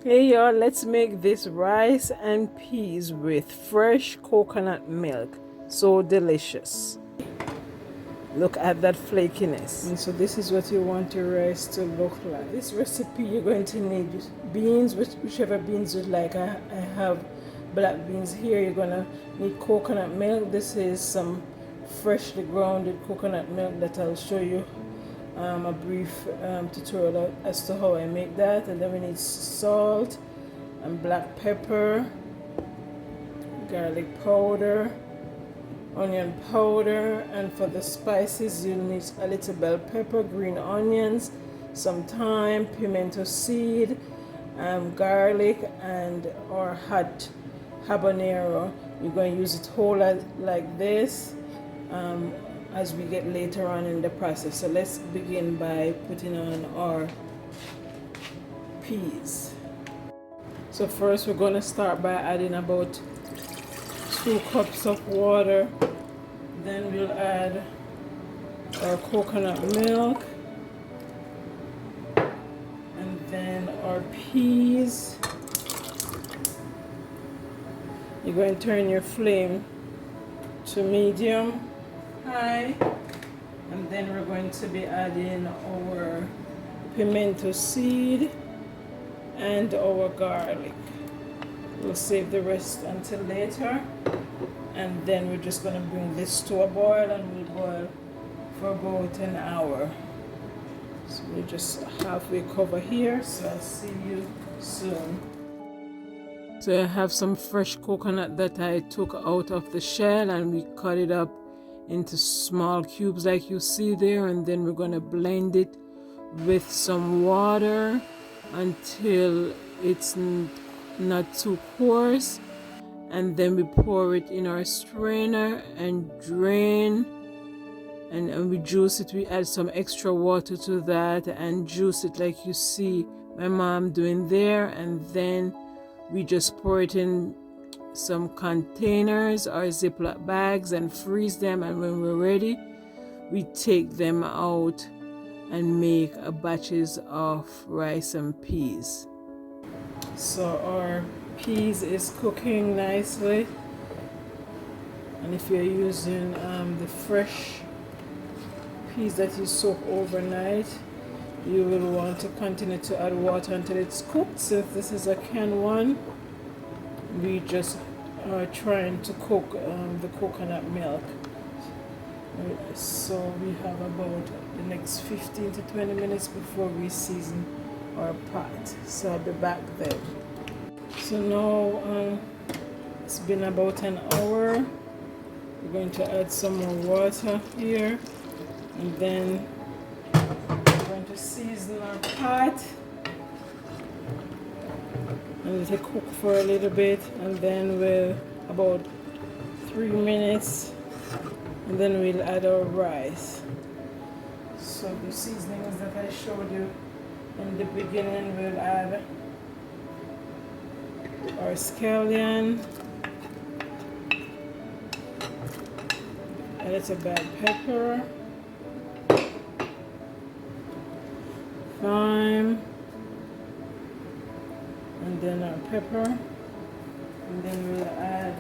Hey y'all, let's make this rice and peas with fresh coconut milk. So delicious. Look at that flakiness. And so this is what you want your rice to look like. This recipe you're going to need beans, whichever beans you like. I have black beans here. You're gonna need coconut milk. This is some freshly grounded coconut milk that I'll show you a brief tutorial as to how I make that. And then we need salt and black pepper, garlic powder, onion powder, and for the spices you'll need a little bell pepper, green onions, some thyme, pimento seed, garlic, and or hot habanero. You're going to use it whole like this as we get later on in the process. So let's begin by putting on our peas. So first we're going to start by adding about 2 cups of water. Then we'll add our coconut milk, and then our peas. You're going to turn your flame to medium high, and then we're going to be adding our pimento seed and our garlic. We'll save the rest until later, and then we're just going to bring this to a boil, and we'll boil for about an hour. So we're just halfway cover here, so I'll see you soon. So I have some fresh coconut that I took out of the shell, and we cut it up into small cubes like you see there, and then we're going to blend it with some water until it's not too coarse, and then we pour it in our strainer and drain, and we juice it. We add some extra water to that and juice it like you see my mom doing there, and then we just pour it in some containers or Ziploc bags and freeze them, and when we're ready we take them out and make batches of rice and peas. So our peas is cooking nicely, and if you're using the fresh peas that you soak overnight, you will want to continue to add water until it's cooked. Since this is a canned one, we just are trying to cook the coconut milk. So we have about the next 15 to 20 minutes before we season our pot. So I'll be back then. So now it's been about an hour. We're going to add some more water here, and then we're going to season our pot and let it cook for a little bit, and then we'll about 3 minutes, and then we'll add our rice. So the seasonings that I showed you in the beginning, we'll add our scallion, a little bell pepper, thyme, and then our pepper, and then we'll add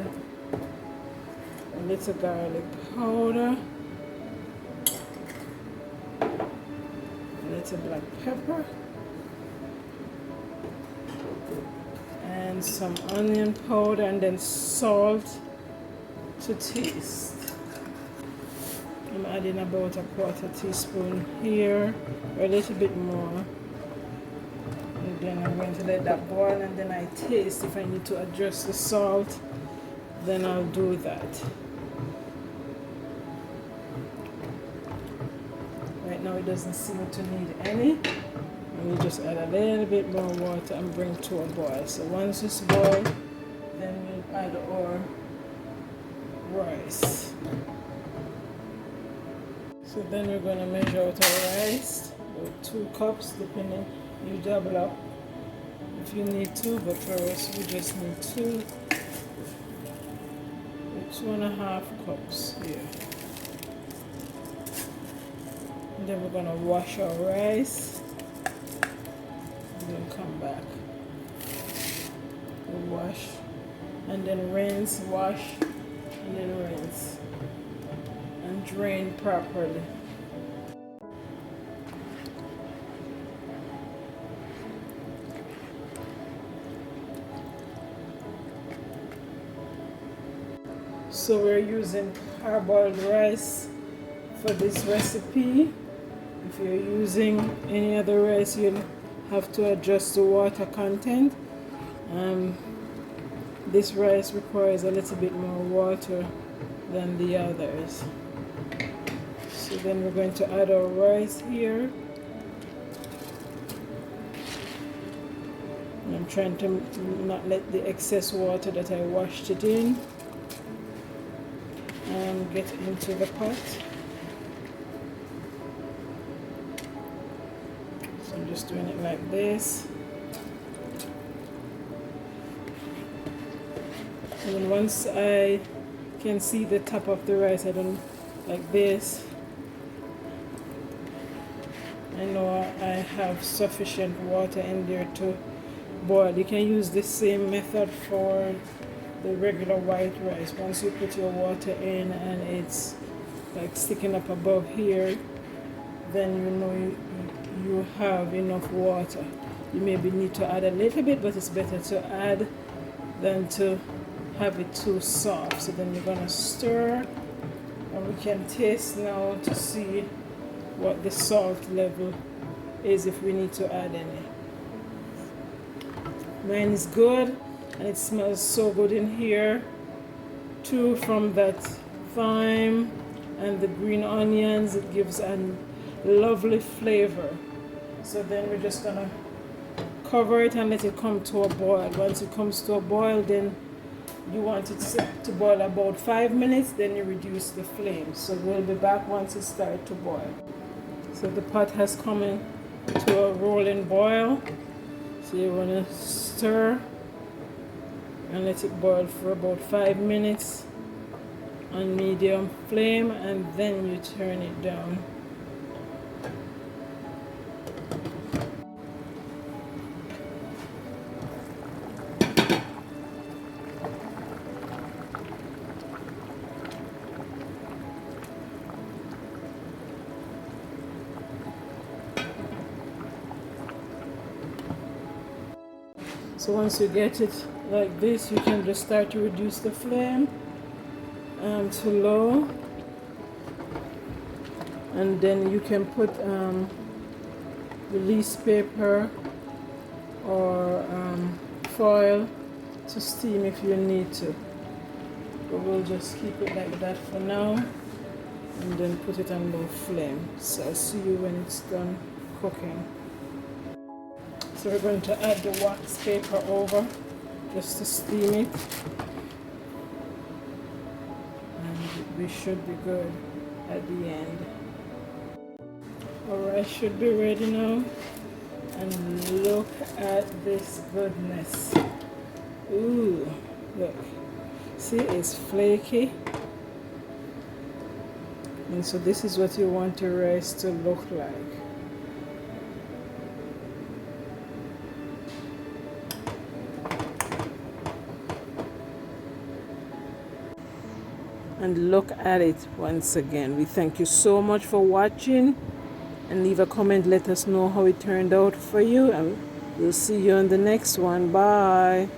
a little garlic powder, a little black pepper, and some onion powder, and then salt to taste. I'm adding about a 1/4 teaspoon here, or a little bit more. And then I'm going to let that boil, and then I taste. If I need to adjust the salt, then I'll do that. Right now it doesn't seem to need any. And we just add a little bit more water and bring to a boil. So once it's boiled, then we'll add our rice. So then we're going to measure out our rice, about 2 cups, depending, you double up if you need to, but for us we just need 2, 2.5 cups here. And then we're going to wash our rice, and then come back. wash, and then rinse, wash, and then rinse, and drain properly. So we're using parboiled rice for this recipe. If you're using any other rice, you'll have to adjust the water content. This rice requires a little bit more water than the others. So then we're going to add our rice here. And I'm trying to not let the excess water that I washed it in get into the pot. So I'm just doing it like this. And then once I can see the top of the rice, I don't like this. I know I have sufficient water in there to boil. You can use the same method for the regular white rice. Once you put your water in and it's like sticking up above here, then you know you have enough water. You maybe need to add a little bit, but it's better to add than to have it too soft. So then you're gonna stir, and we can taste now to see what the salt level is, if we need to add any. Mine is good, and it smells so good in here too, from that thyme and the green onions. It gives a lovely flavor. So then we're just gonna cover it and let it come to a boil. Once it comes to a boil, then you want it to boil about 5 minutes, then you reduce the flame. So we'll be back once it starts to boil. So the pot has come in to a rolling boil. So you want to stir and let it boil for about 5 minutes on medium flame, and then you turn it down. So once you get it like this, you can just start to reduce the flame to low, and then you can put release paper or foil to steam if you need to. But we'll just keep it like that for now, and then put it on low flame. So I'll see you when it's done cooking. So we're going to add the wax paper over just to steam it, and we should be good at the end. Our rice should be ready now, and look at this goodness. Ooh, look, see, it's flaky, and so this is what you want your rice to look like. And look at it once again. We thank you so much for watching, and leave a comment, let us know how it turned out for you, and we'll see you on the next one. Bye.